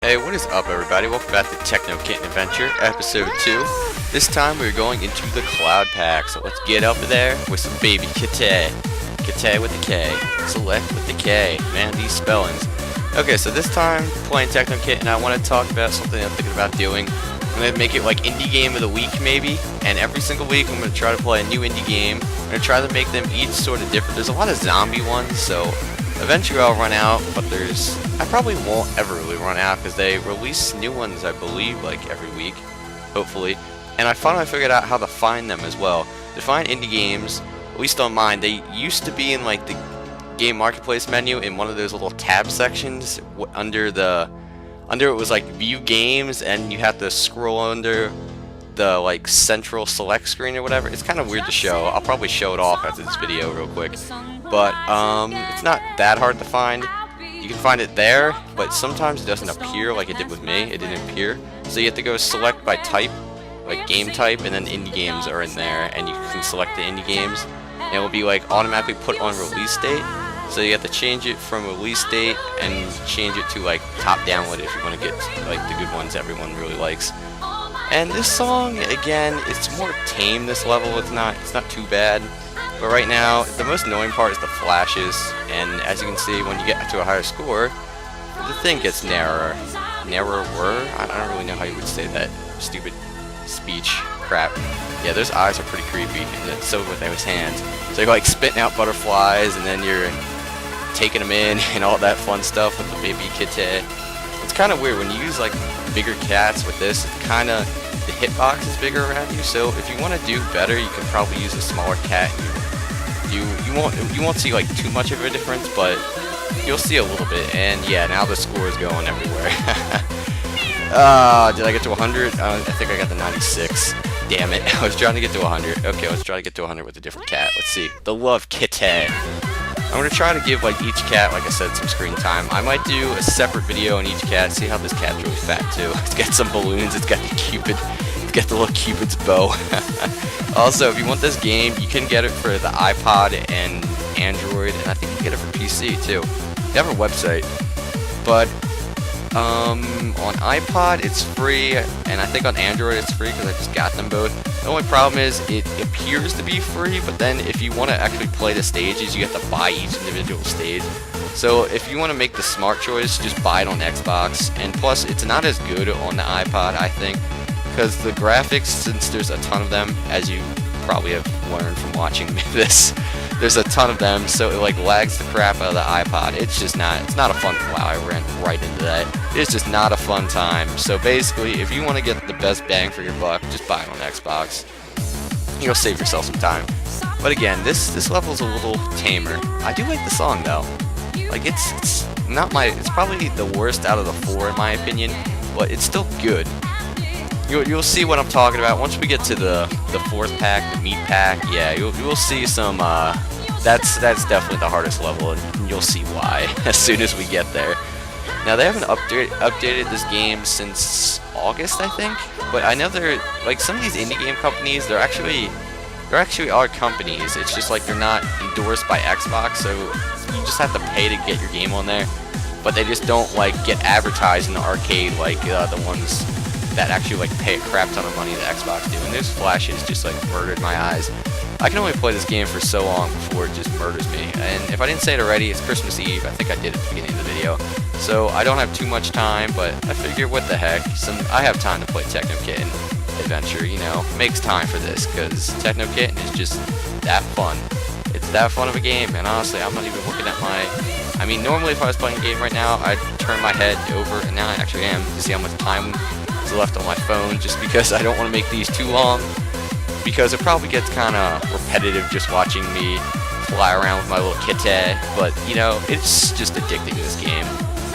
Hey, what is up everybody? Welcome back to Techno Kitten Adventure, episode 2. This time we're going into the Cloud Pack, so let's get up there with some baby Kitten. Kitten with the K. Select with the K. Man, these spellings. Okay, so this time, playing Techno Kitten, I want to talk about something I'm thinking about doing. I'm going to make it like Indie Game of the Week, maybe. And every single week I'm going to try to play a new indie game. I'm going to try to make them each sort of different. There's a lot of zombie ones, so eventually I'll run out, but I probably won't ever really run out because they release new ones, I believe, like every week, hopefully. And I finally figured out how to find them as well. To find indie games, at least on mine, they used to be in like the game marketplace menu in one of those little tab sections under it was like view games, and you have to scroll under the like central select screen or whatever. It's kind of weird to show. I'll probably show it off after this video real quick. But it's not that hard to find. You can find it there, but sometimes it doesn't appear like it did with me. It didn't appear. So you have to go select by type, like game type, and then indie games are in there, and you can select the indie games. And it will be like automatically put on release date. So you have to change it from release date and change it to like top download if you want to get like the good ones everyone really likes. And this song, again, it's more tame this level. It's not too bad. But right now, the most annoying part is the flashes, and as you can see, when you get to a higher score, the thing gets narrower. Narrower? I don't really know how you would say that stupid speech crap. Yeah, those eyes are pretty creepy, and so with his hands. So you're like spitting out butterflies, and then you're taking them in, and all that fun stuff with the baby kitten. It's kind of weird when you use like bigger cats with this. It's kind of, the hitbox is bigger around you, so if you want to do better, you can probably use a smaller cat. You won't see like too much of a difference, but you'll see a little bit. And yeah, now the score is going everywhere. Did I get to 100? I think I got the 96. Damn it! I was trying to get to 100. Okay, let's try to get to 100 with a different cat. Let's see. The Love Kitten. I'm gonna try to give like each cat, like I said, some screen time. I might do a separate video on each cat. See how this cat's really fat too. It's got some balloons. It's got the Cupid. It's got the little Cupid's bow. Also, if you want this game, you can get it for the iPod and Android, and I think you can get it for PC too. They have a website, but on iPod it's free, and I think on Android it's free because I just got them both. The only problem is it appears to be free, but then if you want to actually play the stages, you have to buy each individual stage. So if you want to make the smart choice, just buy it on Xbox. And plus, it's not as good on the iPod, I think, because the graphics, since there's a ton of them, as you probably have learned from watching this, there's a ton of them, so it like lags the crap out of the iPod. It's not a fun, wow, I ran right into that. It's just not a fun time. So basically, if you want to get the best bang for your buck, just buy it on Xbox. You'll save yourself some time. But again, this level's a little tamer. I do like the song though. Like it's probably the worst out of the 4 in my opinion, but it's still good. You'll see what I'm talking about once we get to the 4th pack, the meat pack. Yeah, you'll see some. That's definitely the hardest level, and you'll see why as soon as we get there. Now they haven't updated this game since August, I think. But I know they're like some of these indie game companies. They're actually are companies. It's just like they're not endorsed by Xbox, so you just have to pay to get your game on there. But they just don't like get advertised in the arcade like the ones that actually like pay a crap ton of money to Xbox do. And those flashes just like murdered my eyes. I can only play this game for so long before it just murders me. And if I didn't say it already, it's Christmas Eve. I think I did at the beginning of the video. So I don't have too much time, but I figure what the heck, I have time to play Techno Kitten Adventure, you know. Makes time for this, because Techno Kitten is just that fun. It's that fun of a game, and honestly, I'm not even looking at I mean, normally if I was playing a game right now, I'd turn my head over, and now I actually am, to see how much time is left on my phone, just because I don't want to make these too long, because it probably gets kind of repetitive just watching me fly around with my little kitten. But you know, it's just addicting to this game.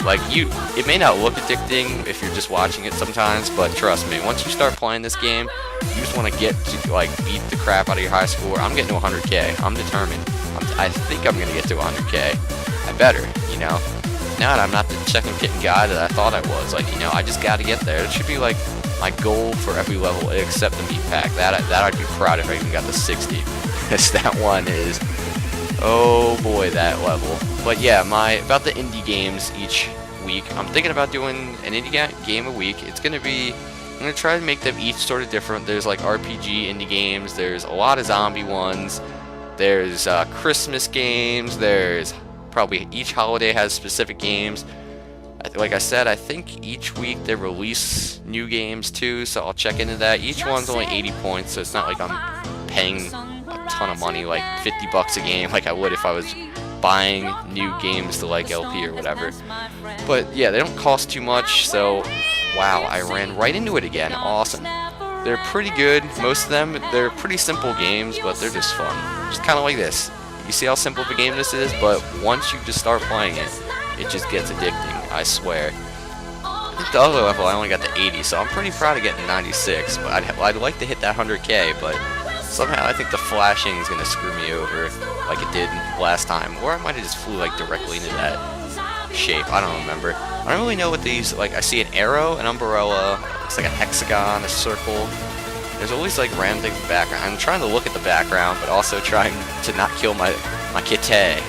Like it may not look addicting if you're just watching it sometimes, but trust me, once you start playing this game, you just want to get to like beat the crap out of your high score. I'm getting to 100k. I'm determined. I think I'm gonna get to 100k. I better, you know. Now that I'm not the Techno Kitten guy that I thought I was, like, you know, I just got to get there. It should be like my goal for every level except the meat pack. That I'd be proud if I even got the 60. Because that one is, oh boy, that level. But yeah, about the indie games each week. I'm thinking about doing an indie game a week. It's gonna be, I'm gonna try to make them each sort of different. There's like RPG indie games. There's a lot of zombie ones. There's Christmas games. There's probably each holiday has specific games. Like I said, I think each week they release new games too, so I'll check into that. Each one's only 80 points, so it's not like I'm paying a ton of money, like 50 bucks a game, like I would if I was buying new games to like LP or whatever. But yeah, they don't cost too much, so wow, I ran right into it again. Awesome. They're pretty good. Most of them, they're pretty simple games, but they're just fun. Just kind of like this. You see how simple of a game this is, but once you just start playing it, it just gets addicting, I swear. I think the other level I only got to 80, so I'm pretty proud of getting 96, but I'd like to hit that 100k, but somehow I think the flashing is going to screw me over like it did last time, or I might have just flew like directly into that shape. I don't remember. I don't really know what these, like I see an arrow, an umbrella, looks like a hexagon, a circle. There's always like random things in the background. I'm trying to look at the background, but also trying to not kill my kitten.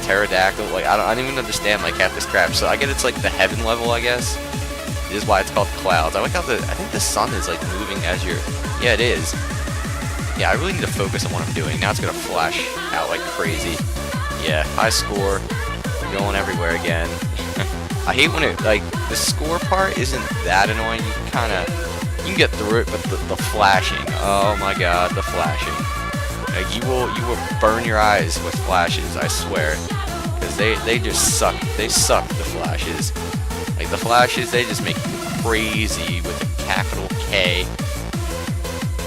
Pterodactyl, like I don't even understand like half this crap. So I get it's like the heaven level, I guess. This is why it's called clouds. I like how I think the sun is like moving as you're, yeah, it is. Yeah, I really need to focus on what I'm doing. Now it's gonna flash out like crazy. Yeah, high score. We're going everywhere again. I hate when it, like, the score part isn't that annoying. You can get through it, but the flashing. Oh my god, the flashing. Like, you will burn your eyes with flashes, I swear. Because they just suck. They suck, the flashes. Like, the flashes, they just make you crazy with a capital K.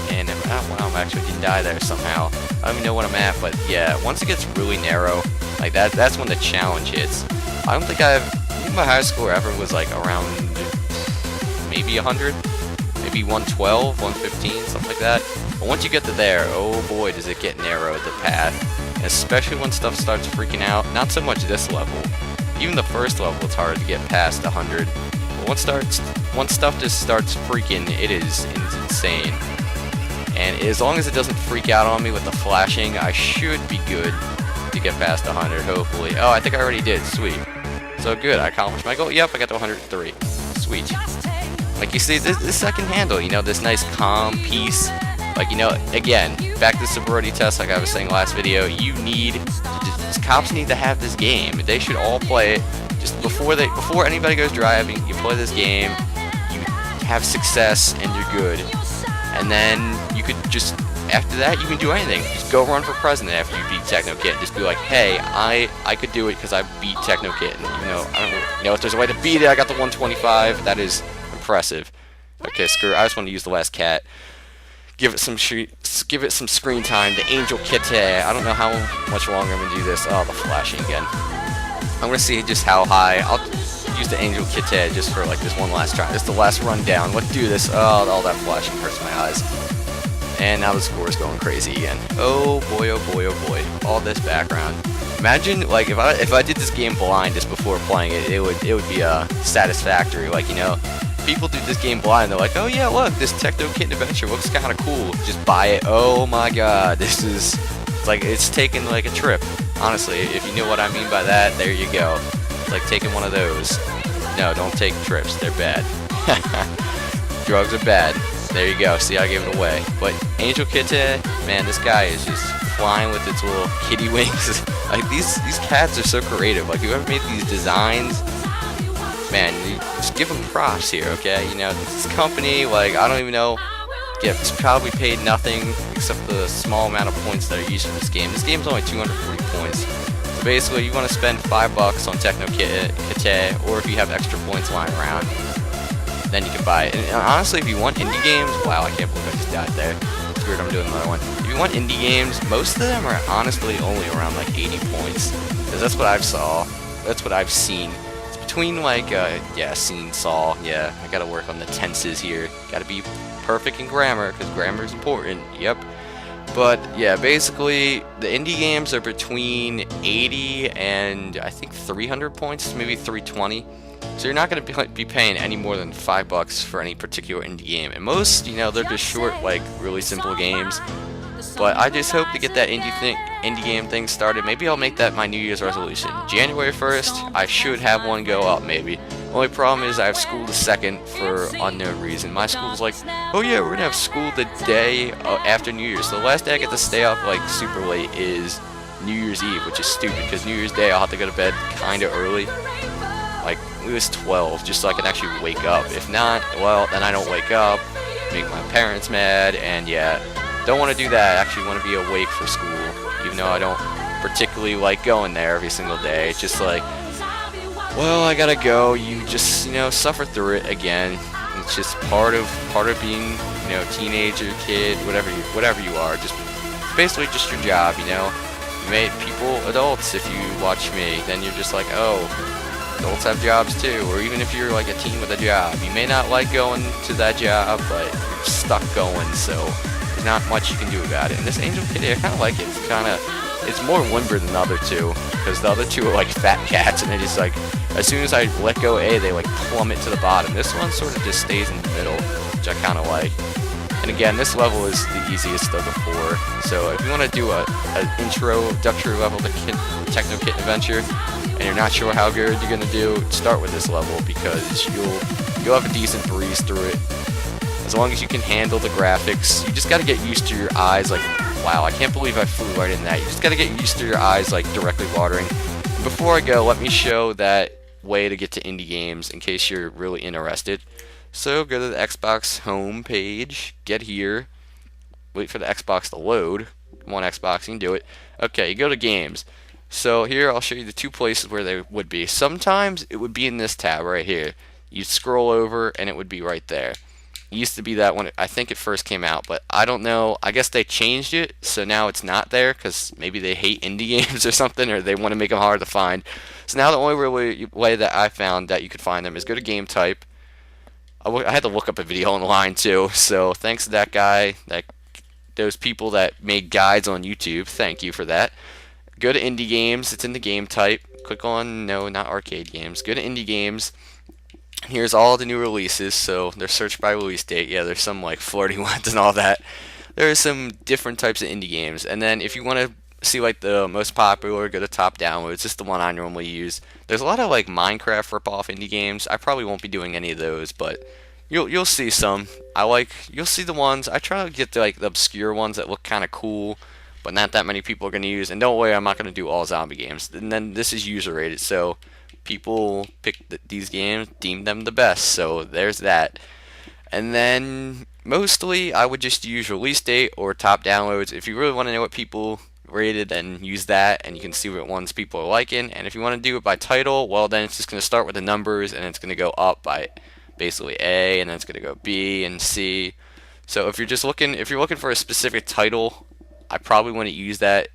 And, oh, wow, I actually didn't die there somehow. I don't even know what I'm at, but yeah, once it gets really narrow, like, that's when the challenge hits. I don't think my high score ever was, like, around maybe 100? Maybe 112, 115, something like that. But once you get to there, oh boy, does it get narrow, the path. And especially when stuff starts freaking out. Not so much this level. Even the first level, it's hard to get past 100. But once stuff just starts freaking, it's insane. And as long as it doesn't freak out on me with the flashing, I should be good to get past 100, hopefully. Oh, I think I already did. Sweet. So good, I accomplished my goal. Yep, I got to 103. Sweet. Like, you see, this second handle, you know, this nice calm peace. Like, you know, again, back to the sobriety test, like I was saying last video, cops need to have this game. They should all play it. Just before anybody goes driving, you play this game, you have success, and you're good. And then you could just, after that, you can do anything. Just go run for president after you beat Techno Kitten. Just be like, hey, I could do it because I beat Techno Kitten. Even though I don't know if there's a way to beat it. I got the 125. That is impressive. Okay, screw it. I just want to use the last cat. Give it some screen time. The Angel Kitten. I don't know how much longer I'm gonna do this. Oh, the flashing again. I'm gonna see just how high. I'll use the Angel Kitten just for like this one last try. Just the last rundown. Let's do this. Oh, all that flashing hurts my eyes. And now the score is going crazy again. Oh boy, oh boy, oh boy. All this background. Imagine, like, if I did this game blind just before playing it, it would be satisfactory. Like, you know, people do this game blind. They're like, oh yeah, look, this Techno Kitten adventure looks kind of cool. Just buy it. Oh my god, it's like it's taking like a trip. Honestly, if you know what I mean by that, there you go. It's like taking one of those. No, don't take trips. They're bad. Drugs are bad. There you go. See, I gave it away. But Angel Kitten, man, this guy is just flying with its little kitty wings. Like, these cats are so creative. Like, whoever made these designs, man, you just give them props here, okay? You know, this company, like, I don't even know, gets probably paid nothing except the small amount of points that are used for this game. This game's only 240 points. So basically, you want to spend $5 on Techno Kitten, or if you have extra points lying around, then you can buy it. And honestly, if you want indie games, wow, I can't believe I just died there. It's weird, I'm doing another one. If you want indie games, most of them are honestly only around like 80 points. Because that's what that's what I've seen. It's between like, yeah, saw, yeah, I gotta work on the tenses here. Gotta be perfect in grammar, because grammar is important, yep. But yeah, basically, the indie games are between 80 and I think 300 points, maybe 320. So you're not going to be paying any more than $5 for any particular indie game. And most, you know, they're just short, like, really simple games. But I just hope to get that indie game thing started. Maybe I'll make that my New Year's resolution. January 1st, I should have one go up maybe. Only problem is I have school the 2nd for unknown reason. My school's like, oh yeah, we're gonna have school the day after New Year's. So the last day I get to stay up like super late is New Year's Eve, which is stupid because New Year's Day I'll have to go to bed kinda early. Like it was 12, just so I can actually wake up. If not, well, then I don't wake up, make my parents mad, and yeah. Don't want to do that. I actually want to be awake for school, even though I don't particularly like going there every single day. It's just like, well, I gotta go. You just, suffer through it again. It's just part of being, teenager, kid, whatever you are. Just basically just your job, You made people adults if you watch me. Then you're just like, oh, adults have jobs too. Or even if you're like a teen with a job, you may not like going to that job, but you're stuck going. So there's not much you can do about it. And this Angel Kitty, I kind of like it. It's more limber than the other two, because the other two are like fat cats, and they just like, as soon as I let go A, they like plummet to the bottom. This one sort of just stays in the middle, which I kind of like. And again, this level is the easiest of the 4. So if you want to do an introductory level to Techno Kitten Adventure, and you're not sure how good you're gonna do, start with this level because you'll have a decent breeze through it. As long as you can handle the graphics, you just gotta get used to your eyes. Like, wow, I can't believe I flew right in that. You just gotta get used to your eyes like directly watering. And before I go, let me show that way to get to indie games in case you're really interested. So go to the Xbox home page, get here, wait for the Xbox to load. Come on, Xbox, you can do it. Okay, you go to games. So here I'll show you the 2 places where they would be. Sometimes it would be in this tab right here. You'd scroll over and it would be right there. It used to be that when I think it first came out, but I don't know. I guess they changed it, so now it's not there because maybe they hate indie games or something, or they want to make them hard to find. So now the only really way that I found that you could find them is go to game type. I had to look up a video online too, so thanks to that guy, those people that made guides on YouTube, thank you for that. Go to indie games, it's in the game type. Click on, no, not arcade games. Go to indie games. Here's all the new releases, so they're searched by release date. Yeah, there's some like flirty ones and all that. There are some different types of indie games. And then if you want to see like the most popular, go to top downloads. This is the one I normally use. There's a lot of like Minecraft rip-off indie games. I probably won't be doing any of those, but you'll see some. You'll see the ones. I try to get the obscure ones that look kind of cool, but not that many people are going to use. And don't worry, I'm not going to do all zombie games. And then this is user rated, so people pick these games, deem them the best. So there's that. And then mostly I would just use release date or top downloads. If you really want to know what people rated, then use that, and you can see what ones people are liking. And if you want to do it by title, well, then it's just going to start with the numbers, and it's going to go up by basically A, and then it's going to go B and C. So if you're looking for a specific title, I probably want to use that.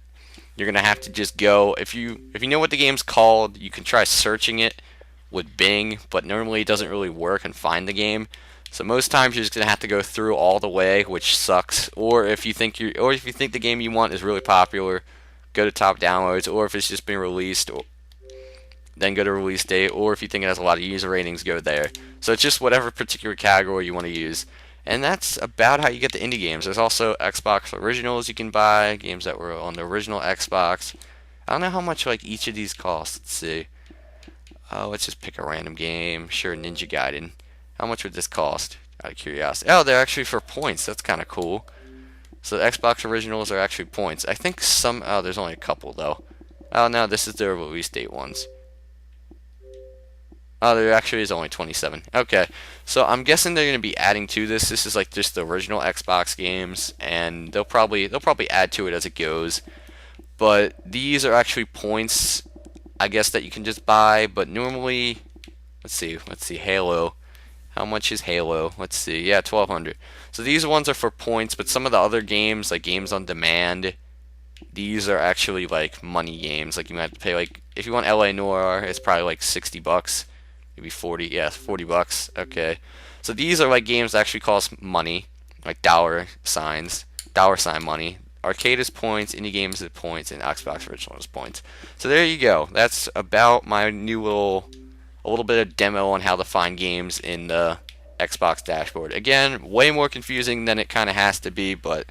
You're gonna have to just go, if you know what the game's called, you can try searching it with Bing, but normally it doesn't really work and find the game. So most times you're just gonna have to go through all the way, which sucks. Or if you think the game you want is really popular, go to top downloads. Or if it's just been released, then go to release date. Or if you think it has a lot of user ratings, go there. So it's just whatever particular category you want to use. And that's about how you get the indie games. There's also Xbox originals you can buy, games that were on the original Xbox. I don't know how much like each of these cost. Let's see. Let's just pick a random game. Sure, Ninja Gaiden. How much would this cost? Out of curiosity. Oh, they're actually for points. That's kind of cool. So the Xbox originals are actually points. I think there's only a couple though. Oh no, this is their release date ones. Oh, there actually is only 27. Okay, so I'm guessing they're going to be adding to this. This is like just the original Xbox games, and they'll probably add to it as it goes. But these are actually points, I guess, that you can just buy. But normally, let's see, Halo. How much is Halo? Let's see. Yeah, 1,200. So these ones are for points, but some of the other games, like games on demand, these are actually like money games. Like you might have to pay, like if you want LA Noire, it's probably like $60. Maybe 40, yeah, $40. Okay, so these are like games that actually cost money, like dollar sign money. Arcade is points, indie games is points, and Xbox original is points. So there you go. That's about my new a little bit of demo on how to find games in the Xbox dashboard. Again, way more confusing than it kind of has to be, but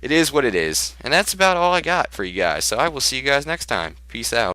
it is what it is. And that's about all I got for you guys. So I will see you guys next time. Peace out.